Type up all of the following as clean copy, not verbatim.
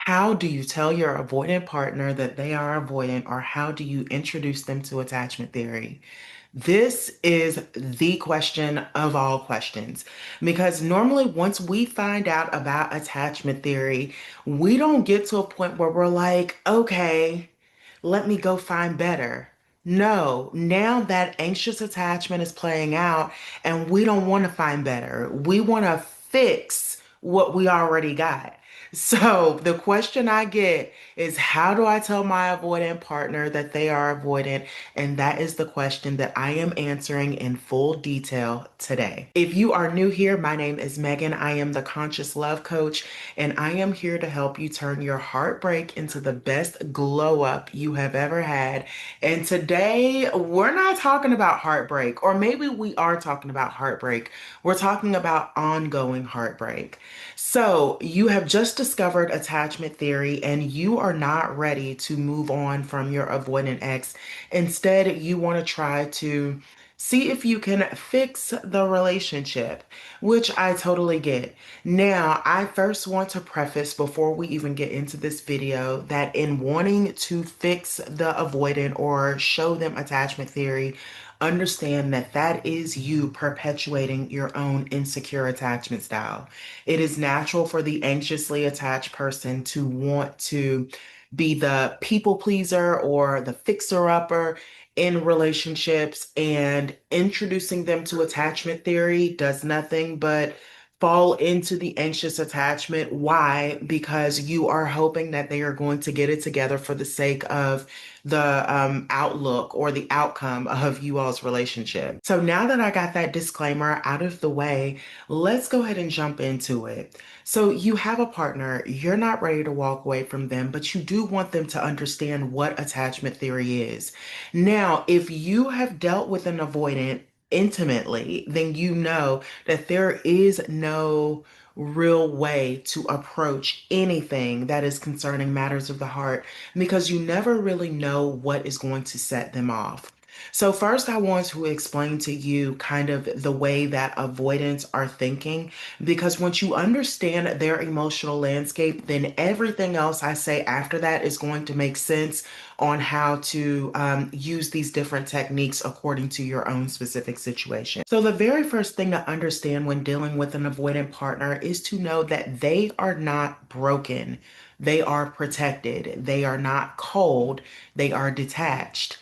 How do you tell your avoidant partner that they are avoidant, or how do you introduce them to attachment theory? This is the question of all questions because normally, once we find out about attachment theory, we don't get to a point where we're like, okay, let me go find better. No, now that anxious attachment is playing out and we don't want to find better. We want to fix what we already got. So the question I get is, how do I tell my avoidant partner that they are avoidant? And that is the question that I am answering in full detail today. If you are new here, my name is Megan. I am the Conscious Love Coach, and I am here to help you turn your heartbreak into the best glow up you have ever had. And today, we're not talking about heartbreak, or maybe we are talking about heartbreak. We're talking about ongoing heartbreak. So, you have just discovered attachment theory and you are not ready to move on from your avoidant ex. Instead, you want to try to see if you can fix the relationship, which I totally get. Now, I first want to preface before we even get into this video that in wanting to fix the avoidant or show them attachment theory, understand that that is you perpetuating your own insecure attachment style. It is natural for the anxiously attached person to want to be the people pleaser or the fixer upper in relationships, and introducing them to attachment theory does nothing but fall into the anxious attachment. Why? Because you are hoping that they are going to get it together for the sake of the outlook or the outcome of you all's relationship. So now that I got that disclaimer out of the way, let's go ahead and jump into it. So you have a partner, you're not ready to walk away from them, but you do want them to understand what attachment theory is. Now, if you have dealt with an avoidant intimately, then you know that there is no real way to approach anything that is concerning matters of the heart because you never really know what is going to set them off. So, first, I want to explain to you kind of the way that avoidants are thinking, because once you understand their emotional landscape, then everything else I say after that is going to make sense on how to use these different techniques according to your own specific situation. So, the very first thing to understand when dealing with an avoidant partner is to know that they are not broken. They are protected. They are not cold. They are detached.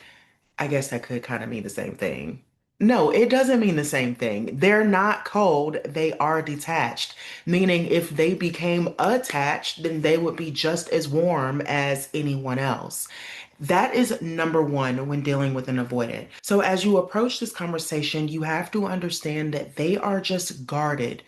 I guess that could kind of mean the same thing. No, it doesn't mean the same thing. They're not cold, they are detached. Meaning, if they became attached, then they would be just as warm as anyone else. That is number one when dealing with an avoidant. So, as you approach this conversation, you have to understand that they are just guarded.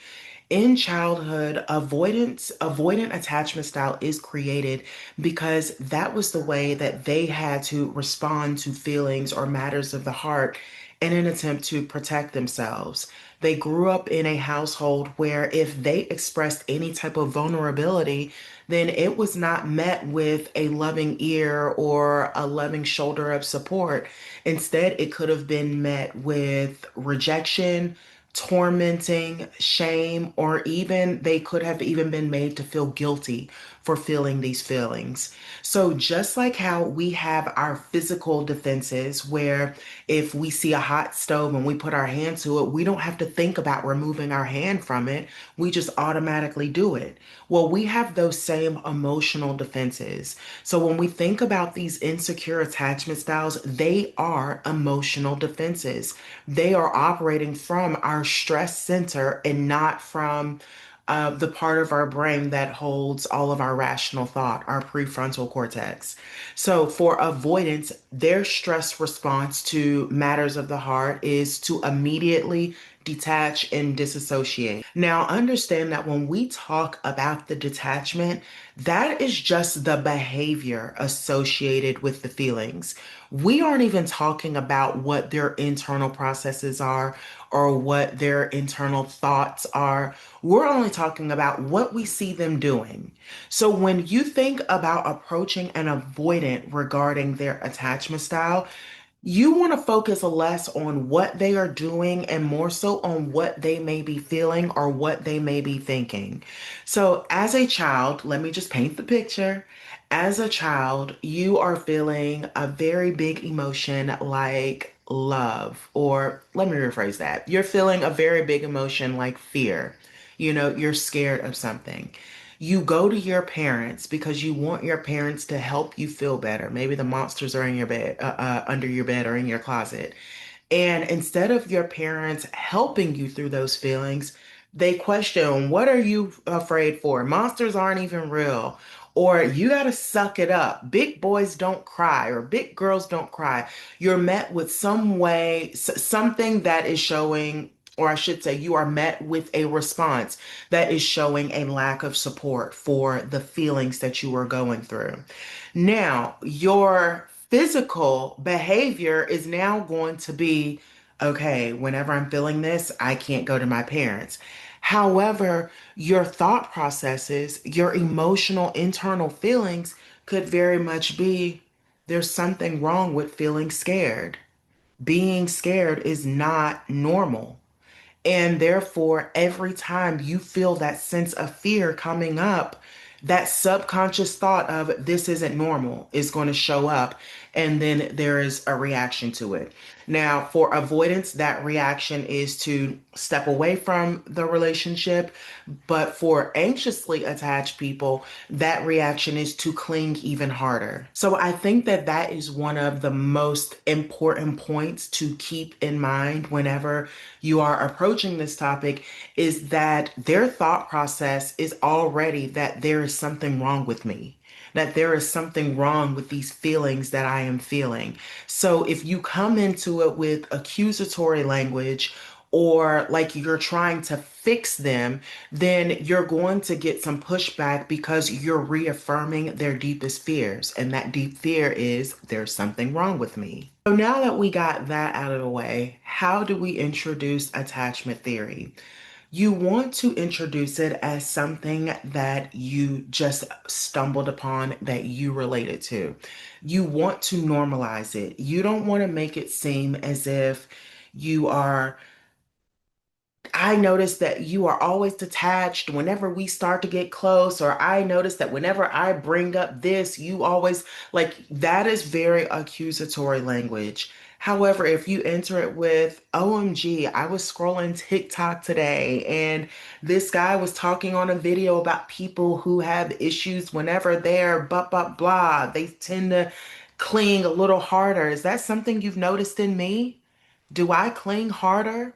In childhood, avoidant attachment style is created because that was the way that they had to respond to feelings or matters of the heart in an attempt to protect themselves. They grew up in a household where if they expressed any type of vulnerability, then it was not met with a loving ear or a loving shoulder of support. Instead, it could have been met with rejection, tormenting, shame, or even they could have even been made to feel guilty for feeling these feelings. So, just like how we have our physical defenses, where if we see a hot stove and we put our hand to it, we don't have to think about removing our hand from it, we just automatically do it. Well, we have those same emotional defenses. So, when we think about these insecure attachment styles, they are emotional defenses. They are operating from our stress center and not from the part of our brain that holds all of our rational thought, our prefrontal cortex. So, for avoidance, their stress response to matters of the heart is to immediately detach and disassociate. Now, understand that when we talk about the detachment, that is just the behavior associated with the feelings. We aren't even talking about what their internal processes are or what their internal thoughts are. We're only talking about what we see them doing. So when you think about approaching an avoidant regarding their attachment style, You want to focus less on what they are doing and more so on what they may be feeling or what they may be thinking. So, as a child, let me just paint the picture. As a child, you are feeling a very big emotion like love, or let me rephrase that. You're feeling a very big emotion like fear. You're scared of something. You go to your parents because you want your parents to help you feel better. Maybe the monsters are in your bed, under your bed, or in your closet. And instead of your parents helping you through those feelings, they question, what are you afraid for? Monsters aren't even real. Or you got to suck it up. Big boys don't cry, or big girls don't cry. You're met with some way, something that is showing, or I should say, you are met with a response that is showing a lack of support for the feelings that you are going through. Now, your physical behavior is now going to be okay, whenever I'm feeling this, I can't go to my parents. However, your thought processes, your emotional internal feelings could very much be there's something wrong with feeling scared. Being scared is not normal. And therefore, every time you feel that sense of fear coming up, that subconscious thought of this isn't normal is going to show up. And then there is a reaction to it. Now, for avoidance, that reaction is to step away from the relationship. But for anxiously attached people, that reaction is to cling even harder. So I think that that is one of the most important points to keep in mind whenever you are approaching this topic is that their thought process is already that there is something wrong with me, that there is something wrong with these feelings that I am feeling. So if you come into it with accusatory language, or like you're trying to fix them, then you're going to get some pushback because you're reaffirming their deepest fears. And that deep fear is there's something wrong with me. So now that we got that out of the way, how do we introduce attachment theory? You want to introduce it as something that you just stumbled upon that you related to. You want to normalize it. You don't want to make it seem as if you are I notice that you are always detached whenever we start to get close, or I notice that whenever I bring up this, you always like that is very accusatory language. However, if you enter it with, OMG, I was scrolling TikTok today and this guy was talking on a video about people who have issues whenever they're blah, blah, blah. They tend to cling a little harder. Is that something you've noticed in me? Do I cling harder?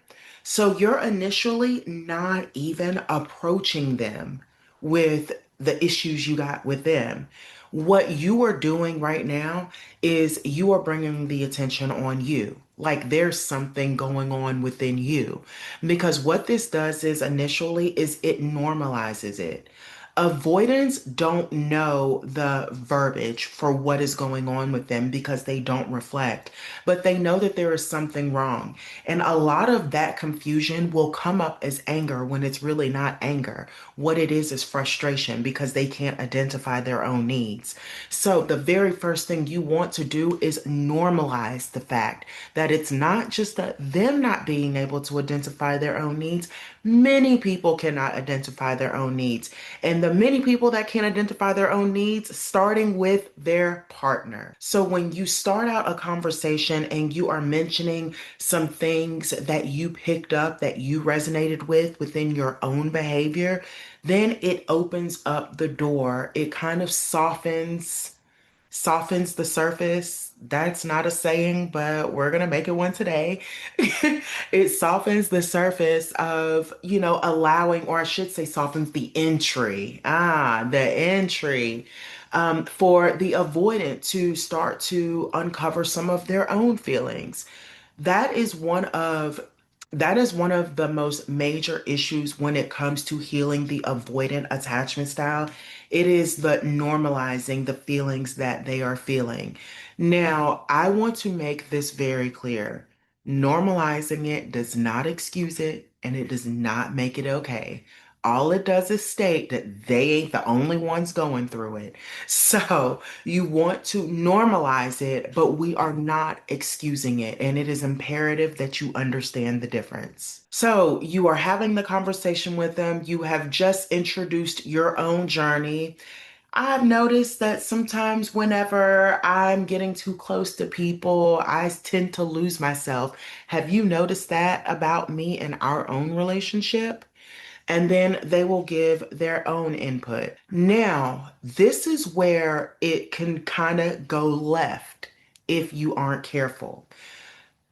So you're initially not even approaching them with the issues you got with them. What you are doing right now is you are bringing the attention on you. Like there's something going on within you. Because what this does is initially is it normalizes it. Avoidants don't know the verbiage for what is going on with them because they don't reflect, but they know that there is something wrong. And a lot of that confusion will come up as anger when it's really not anger. What it is frustration because they can't identify their own needs. So, the very first thing you want to do is normalize the fact that it's not just that them not being able to identify their own needs. Many people cannot identify their own needs. And the many people that can identify their own needs, starting with their partner. So when you start out a conversation and you are mentioning some things that you picked up that you resonated with within your own behavior, then it opens up the door. It kind of softens the surface. That's not a saying, but we're going to make it one today. It softens the surface of, allowing, or I should say, softens the entry. The entry for the avoidant to start to uncover some of their own feelings. That is one of that is one of the most major issues when it comes to healing the avoidant attachment style. It is the normalizing the feelings that they are feeling. Now, I want to make this very clear. Normalizing it does not excuse it and it does not make it okay. All it does is state that they ain't the only ones going through it. So you want to normalize it, but we are not excusing it. And it is imperative that you understand the difference. So you are having the conversation with them. You have just introduced your own journey. I've noticed that sometimes whenever I'm getting too close to people, I tend to lose myself. Have you noticed that about me and our own relationship? And then they will give their own input. Now, this is where it can kind of go left if you aren't careful.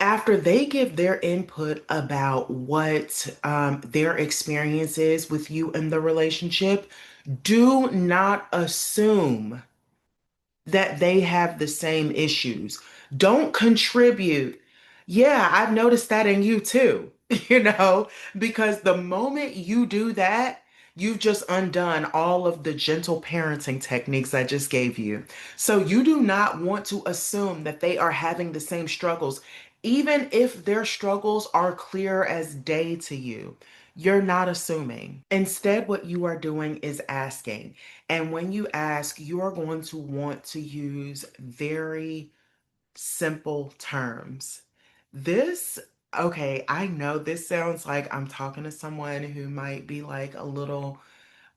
After they give their input about what their experience is with you in the relationship, do not assume that they have the same issues. Don't contribute. Yeah, I've noticed that in you too, because the moment you do that, you've just undone all of the gentle parenting techniques I just gave you. So you do not want to assume that they are having the same struggles, even if their struggles are clear as day to you. You're not assuming. Instead, what you are doing is asking. And when you ask, you are going to want to use very simple terms. This, okay, I know this sounds like I'm talking to someone who might be like a little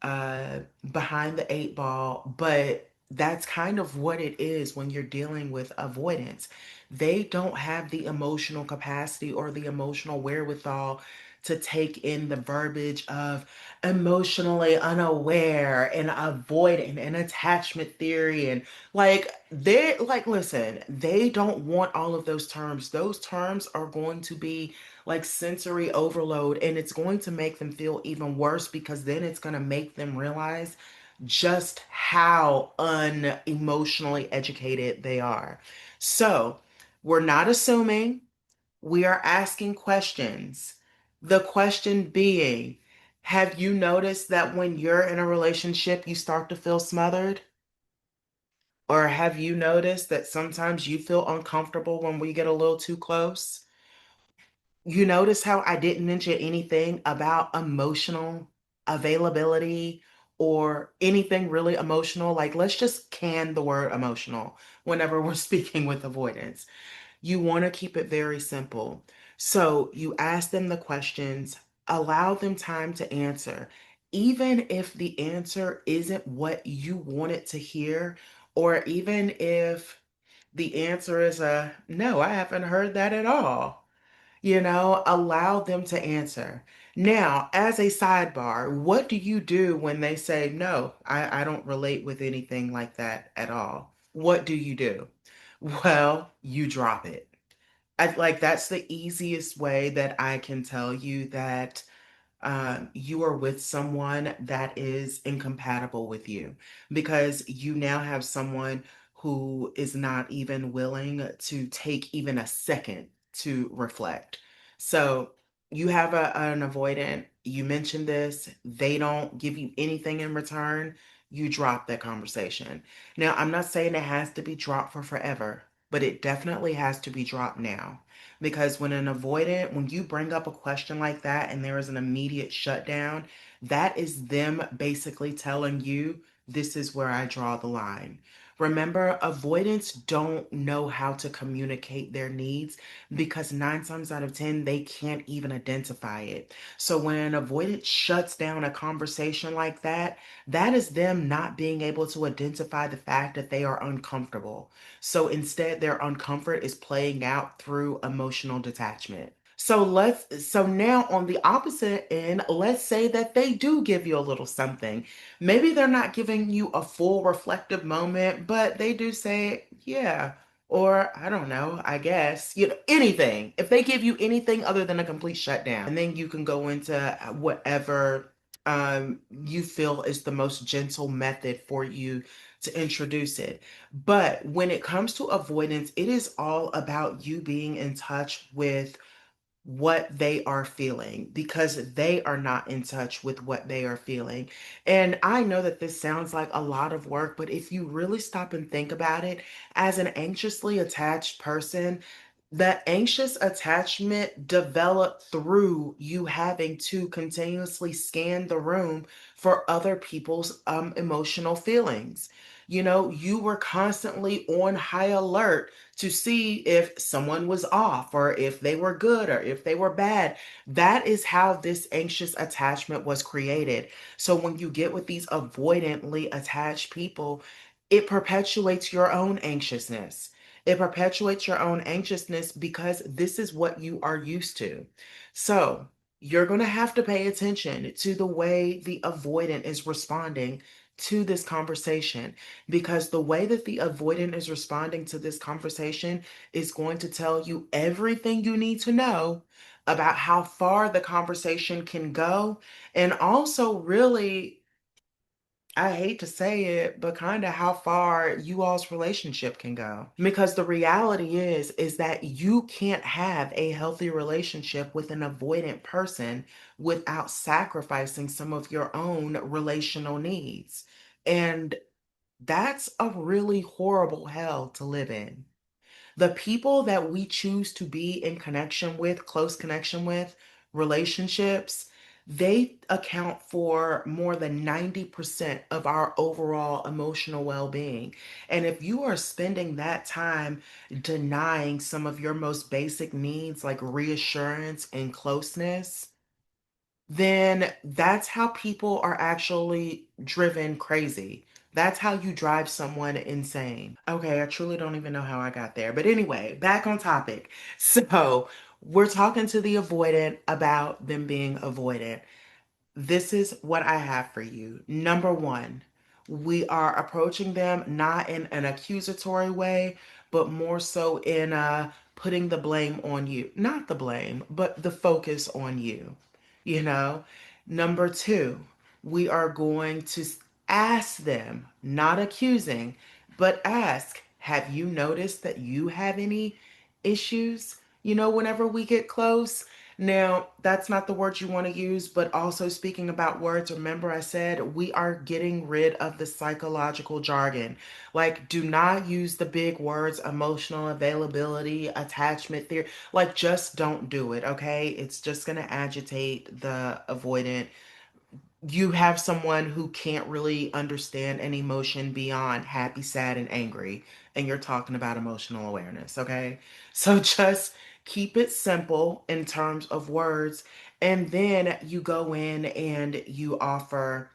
behind the eight ball, but that's kind of what it is when you're dealing with avoidance. They don't have the emotional capacity or the emotional wherewithal to take in the verbiage of emotionally unaware and avoidant and attachment theory and listen, they don't want all of those terms. Those terms are going to be like sensory overload, and it's going to make them feel even worse because then it's going to make them realize just how unemotionally educated they are. So, we're not assuming, we are asking questions. The question being, have you noticed that when you're in a relationship, you start to feel smothered? Or have you noticed that sometimes you feel uncomfortable when we get a little too close? You notice how I didn't mention anything about emotional availability or anything really emotional? Like, let's just can the word emotional whenever we're speaking with avoidance. You want to keep it very simple. So you ask them the questions, allow them time to answer. Even if the answer isn't what you wanted to hear, or even if the answer is a no, I haven't heard that at all. Allow them to answer. Now, as a sidebar, what do you do when they say, no, I don't relate with anything like that at all? What do you do? Well, you drop it. That's the easiest way that I can tell you that you are with someone that is incompatible with you because you now have someone who is not even willing to take even a second to reflect. So you have an avoidant, you mentioned this, they don't give you anything in return, you drop that conversation. Now, I'm not saying it has to be dropped for forever, but it definitely has to be dropped now. Because when you bring up a question like that and there is an immediate shutdown, that is them basically telling you, this is where I draw the line. Remember, avoidants don't know how to communicate their needs because 9 times out of 10, they can't even identify it. So when an avoidant shuts down a conversation like that, that is them not being able to identify the fact that they are uncomfortable. So instead, their uncomfort is playing out through emotional detachment. So now on the opposite end, let's say that they do give you a little something. Maybe they're not giving you a full reflective moment, but they do say, yeah, or I don't know, I guess, anything. If they give you anything other than a complete shutdown, and then you can go into whatever you feel is the most gentle method for you to introduce it. But when it comes to avoidance, it is all about you being in touch with what they are feeling because they are not in touch with what they are feeling. And I know that this sounds like a lot of work, but if you really stop and think about it, as an anxiously attached person, The anxious attachment developed through you having to continuously scan the room for other people's emotional feelings. You know, you were constantly on high alert to see if someone was off or if they were good or if they were bad. That is how this anxious attachment was created. So when you get with these avoidantly attached people, it perpetuates your own anxiousness. It perpetuates your own anxiousness because this is what you are used to. So, you're going to have to pay attention to the way the avoidant is responding to this conversation, because the way that the avoidant is responding to this conversation is going to tell you everything you need to know about how far the conversation can go, and also really, I hate to say it, but kind of how far you all's relationship can go. Because the reality is that you can't have a healthy relationship with an avoidant person without sacrificing some of your own relational needs. And that's a really horrible hell to live in. The people that we choose to be in connection with, close connection with, relationships, they account for more than 90% of our overall emotional well being. And if you are spending that time denying some of your most basic needs, like reassurance and closeness, then that's how people are actually driven crazy. That's how you drive someone insane. Okay, I truly don't even know how I got there. But anyway, back on topic. So, we're talking to the avoidant about them being avoidant. This is what I have for you. Number one, we are approaching them not in an accusatory way, but more so in putting the blame on you. Not the blame, but the focus on you. You know? Number two, we are going to ask them, not accusing, but ask, have you noticed that you have any issues? You know, whenever we get close, now, that's not the word you want to use, but also speaking about words, remember I said we are getting rid of the psychological jargon. Like, do not use the big words, emotional availability, attachment theory. Like, just don't do it, okay? It's just going to agitate the avoidant. You have someone who can't really understand an emotion beyond happy, sad, and angry, and you're talking about emotional awareness, okay? So just keep it simple in terms of words, and then you go in and you offer,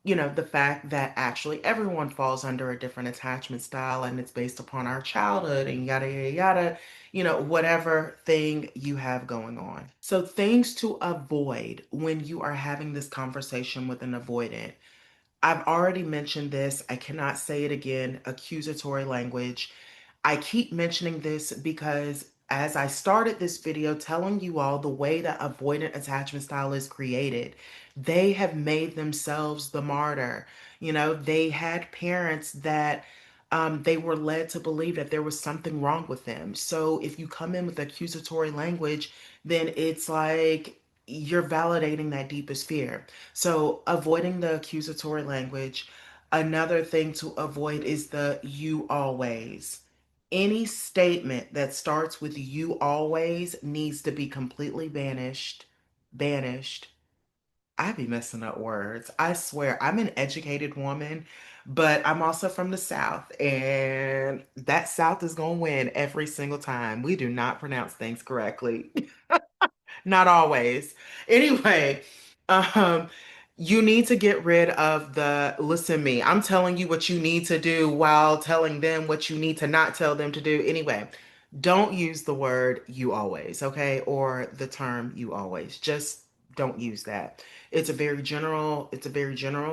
you know, the fact that actually everyone falls under a different attachment style and it's based upon our childhood and yada, yada, yada, you know, whatever thing you have going on. So, things to avoid when you are having this conversation with an avoidant. I've already mentioned this. I cannot say it again. Accusatory language. I keep mentioning this because as I started this video telling you all the way that avoidant attachment style is created, they have made themselves the martyr. You know, they had parents that they were led to believe that there was something wrong with them. So if you come in with accusatory language, then it's like you're validating that deepest fear. So avoiding the accusatory language. Another thing to avoid is the you always. Any statement that starts with you always needs to be completely banished. Banished. I be messing up words. I swear, I'm an educated woman, but I'm also from the South, and that South is going to win every single time. We do not pronounce things correctly. Not always. Anyway, um, you need to get rid of the listen me. I'm telling you what you need to do while telling them what you need to not tell them to do. Anyway, don't use the word you always, okay? Or the term you always. Just don't use that. It's a very general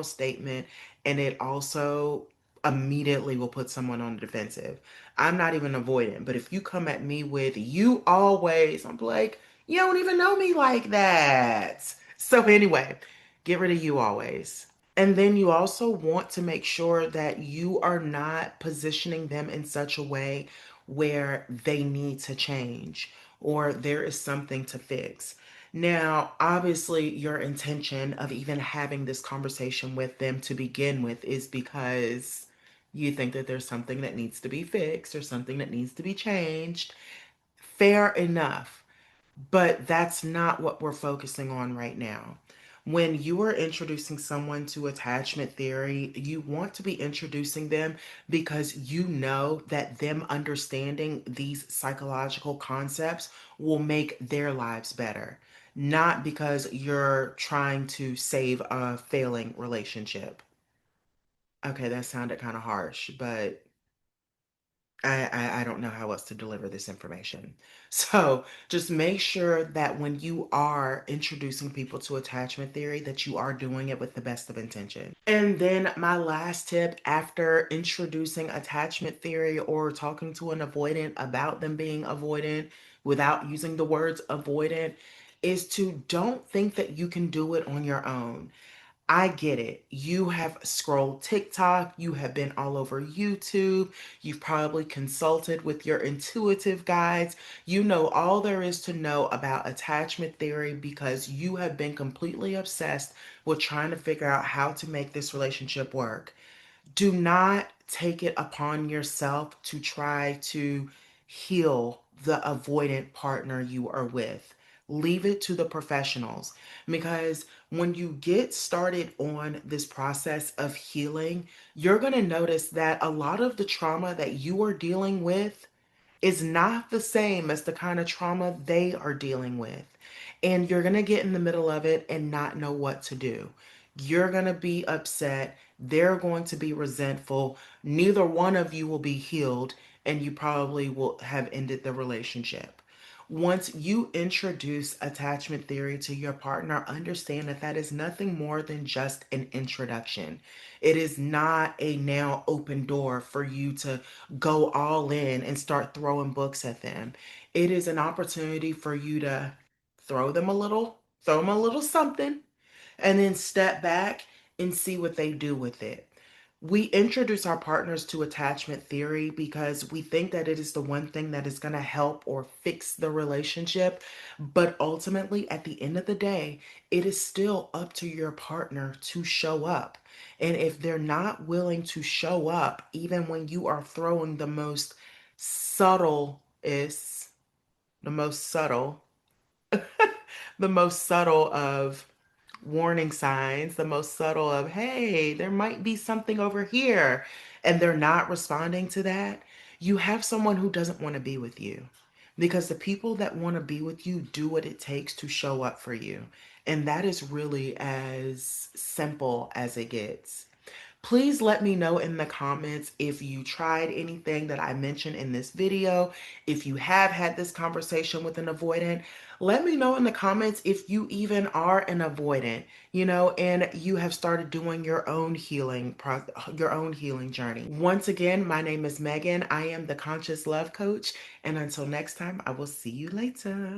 statement, and it also immediately will put someone on the defensive. I'm not even avoidant, but if you come at me with you always, I'm like, you don't even know me like that. So, anyway, get rid of you always. And then you also want to make sure that you are not positioning them in such a way where they need to change or there is something to fix. Now, obviously, your intention of even having this conversation with them to begin with is because you think that there's something that needs to be fixed or something that needs to be changed. Fair enough. But that's not what we're focusing on right now. When you are introducing someone to attachment theory, you want to be introducing them because you know that them understanding these psychological concepts will make their lives better, not because you're trying to save a failing relationship. Okay, that sounded kind of harsh, but I don't know how else to deliver this information. So just make sure that when you are introducing people to attachment theory, that you are doing it with the best of intention. And then my last tip after introducing attachment theory or talking to an avoidant about them being avoidant without using the words avoidant is to don't think that you can do it on your own. I get it. You have scrolled TikTok, you have been all over YouTube, you've probably consulted with your intuitive guides. You know all there is to know about attachment theory because you have been completely obsessed with trying to figure out how to make this relationship work. Do not take it upon yourself to try to heal the avoidant partner you are with. Leave it to the professionals because when you get started on this process of healing, you're going to notice that a lot of the trauma that you are dealing with is not the same as the kind of trauma they are dealing with. And you're going to get in the middle of it and not know what to do. You're going to be upset. They're going to be resentful. Neither one of you will be healed, and you probably will have ended the relationship. Once you introduce attachment theory to your partner, understand that that is nothing more than just an introduction. It is not a now open door for you to go all in and start throwing books at them. It is an opportunity for you to throw them a little something, and then step back and see what they do with it. We introduce our partners to attachment theory because we think that it is the one thing that is going to help or fix the relationship. But ultimately, at the end of the day, it is still up to your partner to show up. And if they're not willing to show up, even when you are throwing subtle is the most subtle, the most subtle of warning signs, the most subtle of, hey, there might be something over here, and they're not responding to that, you have someone who doesn't want to be with you. Because the people that want to be with you do what it takes to show up for you. And that is really as simple as it gets. Please let me know in the comments if you tried anything that I mentioned in this video. If you have had this conversation with an avoidant, let me know in the comments if you even are an avoidant, and you have started doing your own healing journey. Once again, my name is Megan. I am the Conscious Love Coach, and until next time, I will see you later.